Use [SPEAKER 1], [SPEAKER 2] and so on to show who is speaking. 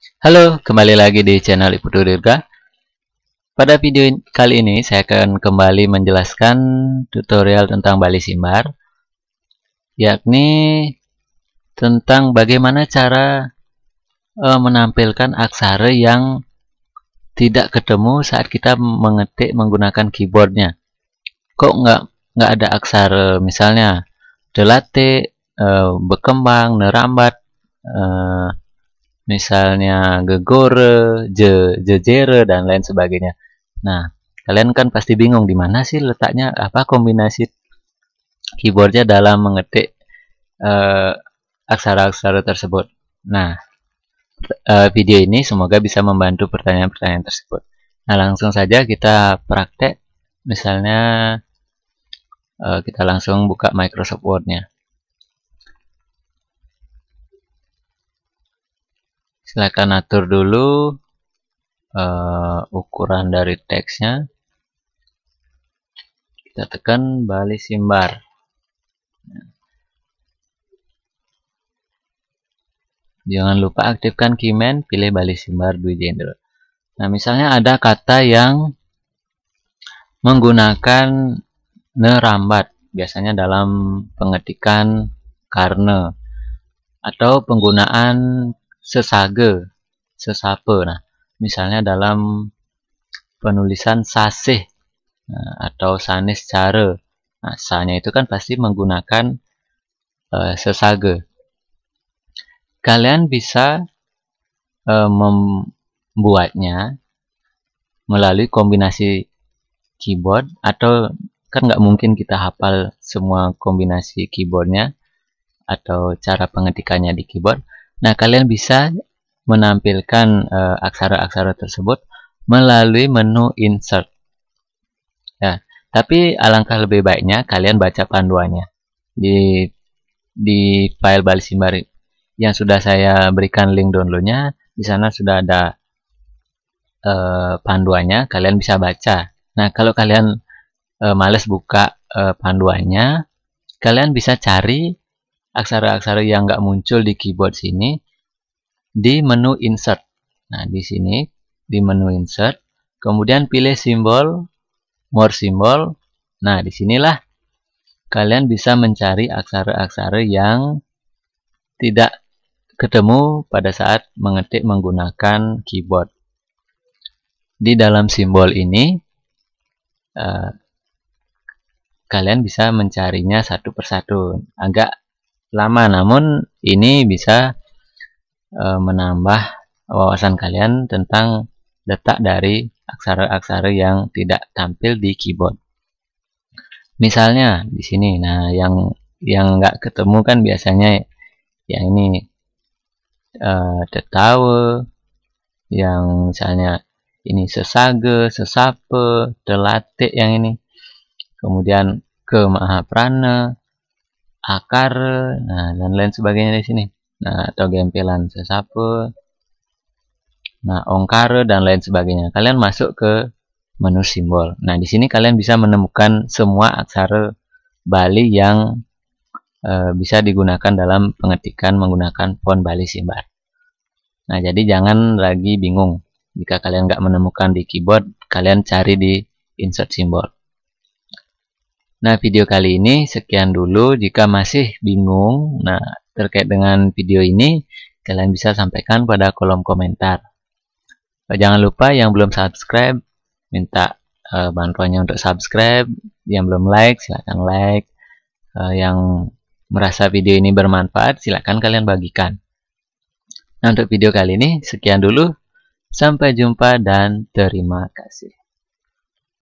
[SPEAKER 1] Halo, kembali lagi di channel Iputu Dirga. Pada video kali ini saya akan kembali menjelaskan tutorial tentang Bali Simbar, yakni tentang bagaimana cara menampilkan aksara yang tidak ketemu saat kita mengetik menggunakan keyboardnya. Kok nggak ada aksara, misalnya delate, berkembang, nerambat, misalnya gegore, jejere, dan lain sebagainya. Nah, kalian kan pasti bingung di mana sih letaknya, apa kombinasi keyboardnya dalam mengetik aksara-aksara tersebut. Nah, video ini semoga bisa membantu pertanyaan-pertanyaan tersebut. Nah, langsung saja kita praktek. Misalnya kita langsung buka Microsoft Word-nya. Silakan atur dulu ukuran dari teksnya. Kita tekan Bali Simbar. Jangan lupa aktifkan keyman, pilih Bali Simbar Dwijendra. Nah, misalnya ada kata yang menggunakan nerambat, biasanya dalam pengetikan karena, atau penggunaan sesage, sesape. Nah, misalnya dalam penulisan sasih, atau sanis cara. Nah, sanya itu kan pasti menggunakan sesage. Kalian bisa membuatnya melalui kombinasi keyboard, atau kan nggak mungkin kita hafal semua kombinasi keyboardnya atau cara pengetikannya di keyboard. Nah, kalian bisa menampilkan aksara-aksara tersebut melalui menu insert. Ya, tapi alangkah lebih baiknya kalian baca panduannya di file Bali Simbar yang sudah saya berikan link downloadnya. Di sana sudah ada panduannya, kalian bisa baca. Nah, kalau kalian males buka panduannya, kalian bisa cari aksara-aksara yang nggak muncul di keyboard sini di menu insert. Nah, di sini di menu insert, kemudian pilih simbol, more symbol. Nah, disinilah kalian bisa mencari aksara-aksara yang tidak ketemu pada saat mengetik menggunakan keyboard. Di dalam simbol ini kalian bisa mencarinya satu persatu. Agak lama, namun ini bisa menambah wawasan kalian tentang letak dari aksara-aksara yang tidak tampil di keyboard. Misalnya di sini, nah yang nggak ketemu kan biasanya yang ini tetawa, yang misalnya ini sesage, sesape, delate yang ini, kemudian ke mahaprana, akar, nah dan lain sebagainya di sini. Nah, atau gempelan sesape, nah ongkare dan lain sebagainya. Kalian masuk ke menu simbol. Nah, di sini kalian bisa menemukan semua aksara Bali yang bisa digunakan dalam pengetikan menggunakan font Bali Simbar. Nah, jadi jangan lagi bingung. Jika kalian nggak menemukan di keyboard, kalian cari di insert simbol. Nah, video kali ini sekian dulu. Jika masih bingung terkait dengan video ini, kalian bisa sampaikan pada kolom komentar. Jangan lupa yang belum subscribe, minta bantuannya untuk subscribe. Yang belum like, silahkan like. Yang merasa video ini bermanfaat, silahkan kalian bagikan. Nah, untuk video kali ini sekian dulu. Sampai jumpa dan terima kasih.